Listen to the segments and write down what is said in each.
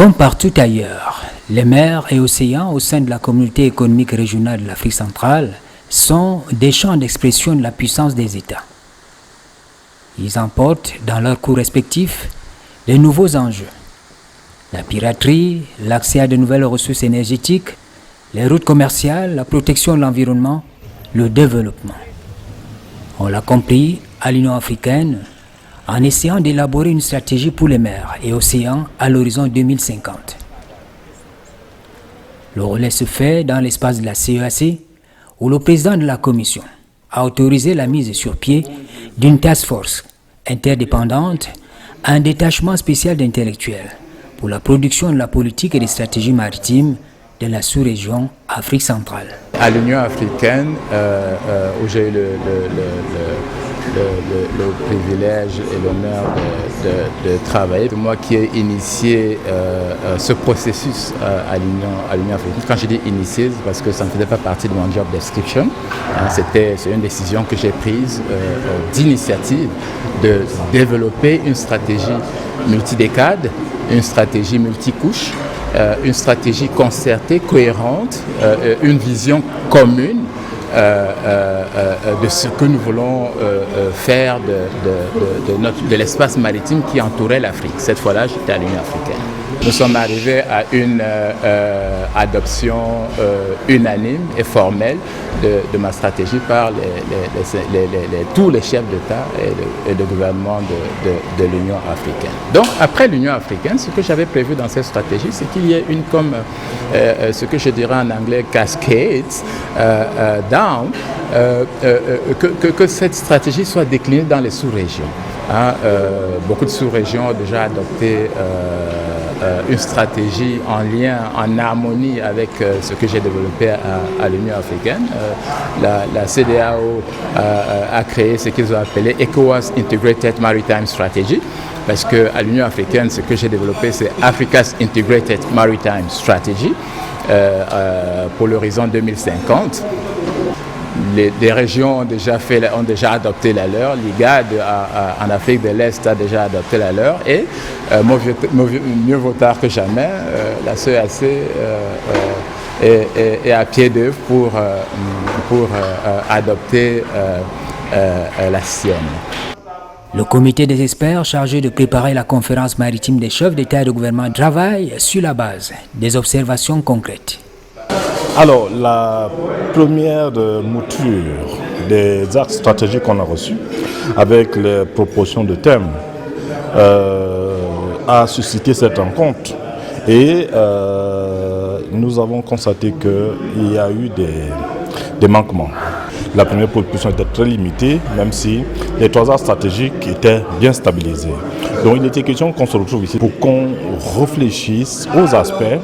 Comme partout ailleurs, les mers et océans au sein de la communauté économique régionale de l'Afrique centrale sont des champs d'expression de la puissance des États. Ils emportent dans leurs cours respectifs les nouveaux enjeux. La piraterie, l'accès à de nouvelles ressources énergétiques, les routes commerciales, la protection de l'environnement, le développement. On l'a compris à l'Union africaine en essayant d'élaborer une stratégie pour les mers et océans à l'horizon 2050. Le relais se fait dans l'espace de la CEAC où le président de la Commission a autorisé la mise sur pied d'une task force interdépendante, un détachement spécial d'intellectuels pour la production de la politique et des stratégies maritimes de la sous-région Afrique centrale. À l'Union africaine, où j'ai eu le privilège et l'honneur de travailler, c'est moi qui ai initié ce processus à l'Union africaine. Quand je dis initié, c'est parce que ça ne faisait pas partie de mon job description. C'est une décision que j'ai prise d'initiative de développer une stratégie multidécade, une stratégie multicouche, une stratégie concertée, cohérente, une vision commune de ce que nous voulons faire de l'espace maritime qui entourait l'Afrique. Cette fois-là, j'étais à l'Union africaine. Nous sommes arrivés à une adoption unanime et formelle de ma stratégie par tous les chefs d'État et de gouvernement de l'Union africaine. Donc, après l'Union africaine, ce que j'avais prévu dans cette stratégie, c'est qu'il y ait une comme ce que je dirais en anglais cascade down, que cette stratégie soit déclinée dans les sous-régions. Beaucoup de sous-régions ont déjà adopté une stratégie en lien, en harmonie avec ce que j'ai développé à l'Union africaine. La CEDEAO a créé ce qu'ils ont appelé ECOWAS Integrated Maritime Strategy, parce qu'à l'Union africaine, ce que j'ai développé, c'est Africa's Integrated Maritime Strategy pour l'horizon 2050. Les régions ont déjà adopté la leur, l'IGAD en Afrique de l'Est a déjà adopté la leur et mieux vaut tard que jamais, la CEAC est à pied d'œuvre pour adopter la sienne. Le comité des experts chargé de préparer la conférence maritime des chefs d'État et de gouvernement travaille sur la base des observations concrètes. Alors, la première mouture des axes stratégiques qu'on a reçus avec les propositions de thèmes a suscité cette rencontre et nous avons constaté qu'il y a eu des manquements. La première proposition était très limitée, même si les trois axes stratégiques étaient bien stabilisés. Donc il était question qu'on se retrouve ici pour qu'on réfléchisse aux aspects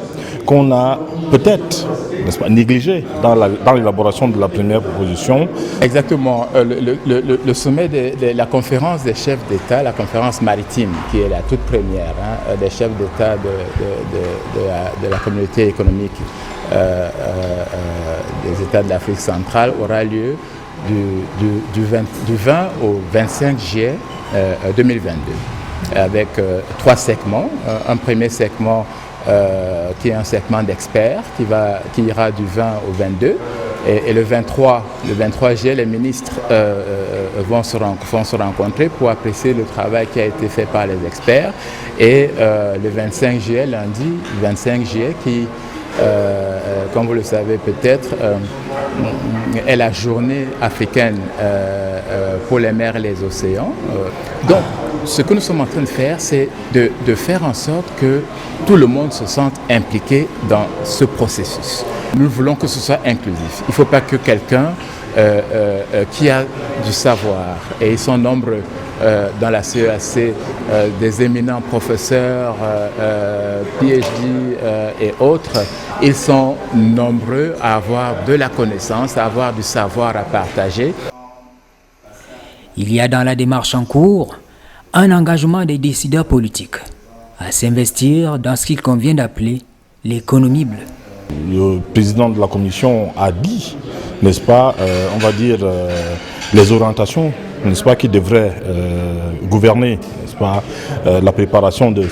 qu'on a peut-être, n'est-ce pas, négligés dans l'élaboration de la première proposition. Exactement. Le sommet de la conférence des chefs d'État, la conférence maritime, qui est la toute première des chefs d'État de la communauté économique des États de l'Afrique centrale, aura lieu du 20 au 25 juillet 2022, avec trois segments. Un premier segment qui est un segment d'experts qui ira du 20 au 22 et le 23 juillet les ministres vont se rencontrer pour apprécier le travail qui a été fait par les experts et le 25 juillet, lundi 25 juillet qui comme vous le savez peut-être est la journée africaine pour les mers et les océans. Donc ce que nous sommes en train de faire, c'est de faire en sorte que tout le monde se sente impliqué dans ce processus. Nous voulons que ce soit inclusif. Il ne faut pas que quelqu'un qui a du savoir, et ils sont nombreux dans la CEAC, des éminents professeurs, PhD et autres, ils sont nombreux à avoir de la connaissance, à avoir du savoir à partager. Il y a dans la démarche en cours un engagement des décideurs politiques à s'investir dans ce qu'il convient d'appeler l'économie bleue. Le président de la commission a dit, n'est-ce pas, on va dire, les orientations, n'est-ce pas, qui devraient gouverner, n'est-ce pas, la préparation de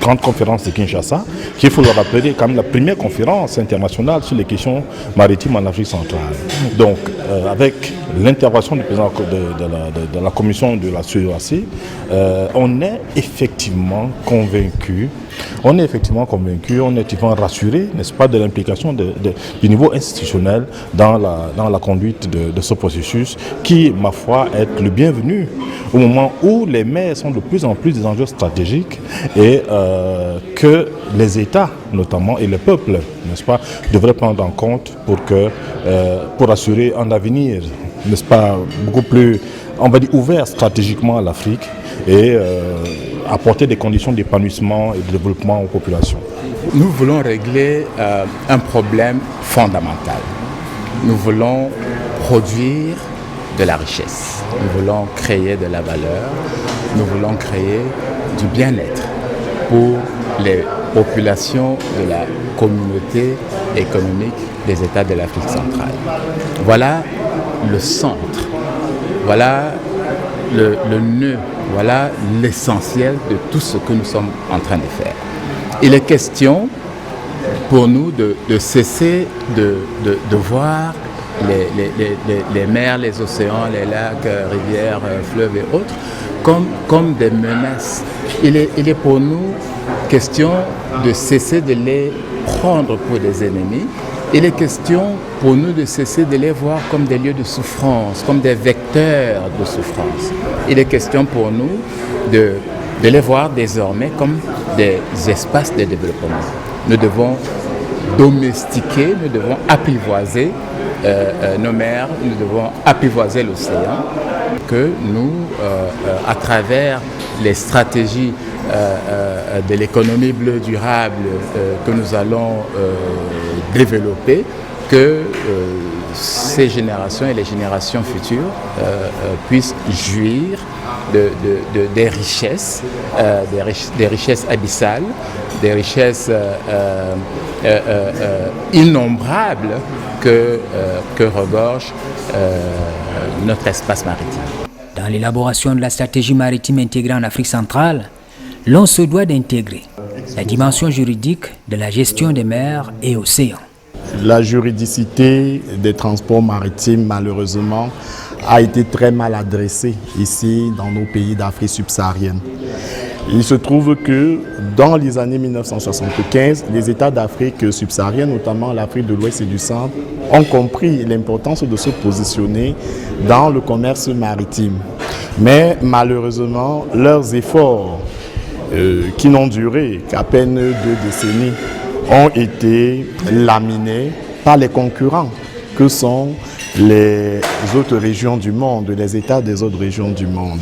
grande conférence de Kinshasa, qui, il faut le rappeler, est quand même la première conférence internationale sur les questions maritimes en Afrique centrale. Donc, avec l'intervention du président de la commission de la CEAC, on est effectivement convaincu, on est effectivement rassuré, n'est-ce pas, de l'implication du niveau institutionnel dans la conduite de ce processus qui, ma foi, est le bienvenu au moment où les mers sont de plus en plus des enjeux stratégiques et que les États, notamment, et les peuples, n'est-ce pas, devraient prendre en compte pour assurer un avenir, n'est-ce pas, beaucoup plus, on va dire, ouvert stratégiquement à l'Afrique et apporter des conditions d'épanouissement et de développement aux populations. Nous voulons régler un problème fondamental. Nous voulons produire de la richesse. Nous voulons créer de la valeur. Nous voulons créer du bien-être pour les populations de la communauté économique des États de l'Afrique centrale. Voilà le centre, voilà le nœud, voilà l'essentiel de tout ce que nous sommes en train de faire. Il est question pour nous de cesser de voir les mers, les océans, les lacs, rivières, fleuves et autres comme des menaces. Il est pour nous question de cesser de les prendre pour des ennemis. Il est question pour nous de cesser de les voir comme des lieux de souffrance, comme des vecteurs de souffrance. Il est question pour nous de les voir désormais comme des espaces de développement. Nous devons domestiquer, nous devons apprivoiser nos mers, nous devons apprivoiser l'océan, que nous, à travers les stratégies de l'économie bleue durable que nous allons développer, que ces générations et les générations futures puissent jouir des richesses, des richesses abyssales, des richesses innombrables que regorge notre espace maritime. Dans l'élaboration de la stratégie maritime intégrée en Afrique centrale, l'on se doit d'intégrer la dimension juridique de la gestion des mers et océans. La juridicité des transports maritimes, malheureusement, a été très mal adressée ici dans nos pays d'Afrique subsaharienne. Il se trouve que dans les années 1975, les États d'Afrique subsaharienne, notamment l'Afrique de l'Ouest et du Centre, ont compris l'importance de se positionner dans le commerce maritime. Mais malheureusement, leurs efforts, qui n'ont duré qu'à peine 2 décennies, ont été laminés par les concurrents que sont les autres régions du monde, les États des autres régions du monde.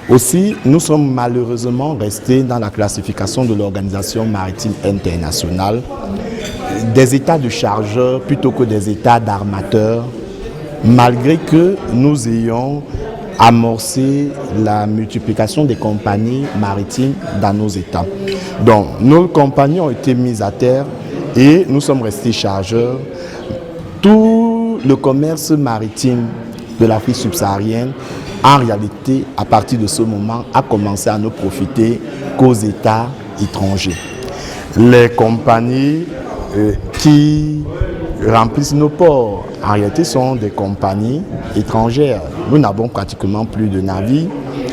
Aussi, nous sommes malheureusement restés dans la classification de l'Organisation maritime internationale des États de chargeurs plutôt que des États d'armateurs, malgré que nous ayons amorcé la multiplication des compagnies maritimes dans nos États. Donc, nos compagnies ont été mises à terre et nous sommes restés chargeurs. Tout le commerce maritime de l'Afrique subsaharienne, en réalité, à partir de ce moment, a commencé à ne profiter qu'aux États étrangers. Les compagnies qui remplissent nos ports, en réalité, sont des compagnies étrangères. Nous n'avons pratiquement plus de navires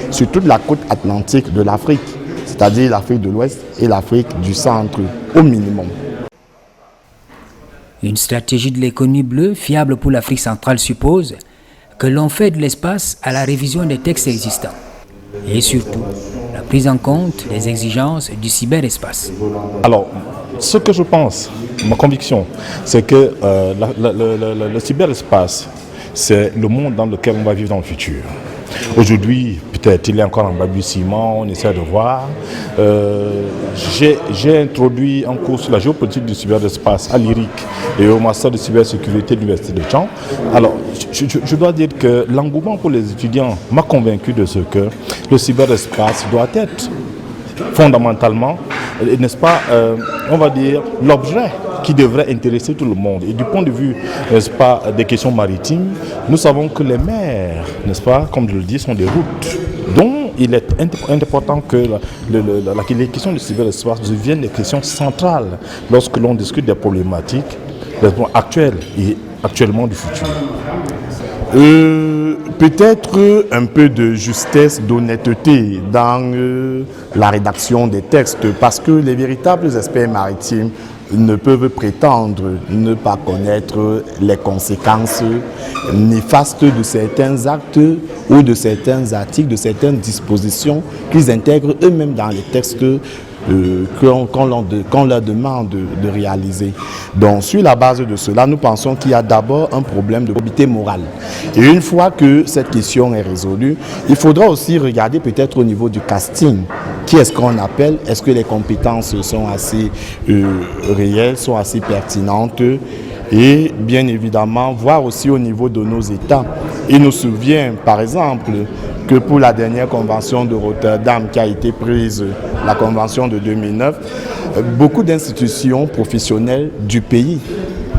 sur toute la côte atlantique de l'Afrique, c'est-à-dire l'Afrique de l'Ouest et l'Afrique du Centre, au minimum. Une stratégie de l'économie bleue fiable pour l'Afrique centrale suppose que l'on fait de l'espace à la révision des textes existants et surtout la prise en compte des exigences du cyberespace. Alors, ce que je pense, ma conviction, c'est que le cyberespace, c'est le monde dans lequel on va vivre dans le futur. Aujourd'hui, peut-être il est encore en balbutiement, on essaie de voir. J'ai introduit un cours sur la géopolitique du cyberespace à l'IRIC et au master de cybersécurité de l'Université de Caen. Alors, je dois dire que l'engouement pour les étudiants m'a convaincu de ce que le cyberespace doit être fondamentalement, n'est-ce pas, on va dire, l'objet qui devrait intéresser tout le monde. Et du point de vue, n'est-ce pas, des questions maritimes, nous savons que les mers, n'est-ce pas, comme je le dis, sont des routes dont il est important que les questions du cyberespace deviennent des questions centrales lorsque l'on discute des problématiques actuelles et actuellement du futur. Peut-être un peu de justesse, d'honnêteté dans la rédaction des textes, parce que les véritables experts maritimes ne peuvent prétendre ne pas connaître les conséquences néfastes de certains actes ou de certains articles, de certaines dispositions qu'ils intègrent eux-mêmes dans les textes qu'on leur demande de réaliser. Donc, sur la base de cela, nous pensons qu'il y a d'abord un problème de probité morale. Et une fois que cette question est résolue, il faudra aussi regarder peut-être au niveau du casting. Qui est-ce qu'on appelle? Est-ce que les compétences sont assez réelles, sont assez pertinentes? Et bien évidemment, voir aussi au niveau de nos États. Il nous souvient, par exemple, que pour la dernière convention de Rotterdam qui a été prise, la convention de 2009, beaucoup d'institutions professionnelles du pays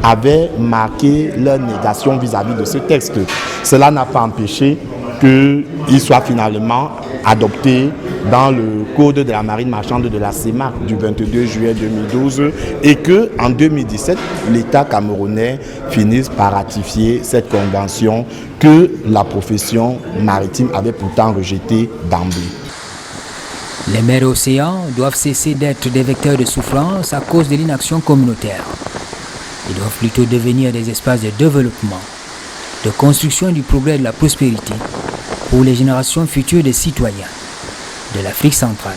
avaient marqué leur négation vis-à-vis de ce texte. Cela n'a pas empêché qu'il soit finalement adopté dans le code de la marine marchande de la CEMAC du 22 juillet 2012 et qu'en 2017, l'État camerounais finisse par ratifier cette convention que la profession maritime avait pourtant rejetée d'emblée. Les mers et océans doivent cesser d'être des vecteurs de souffrance à cause de l'inaction communautaire. Ils doivent plutôt devenir des espaces de développement, de construction du progrès et de la prospérité pour les générations futures des citoyens de l'Afrique centrale.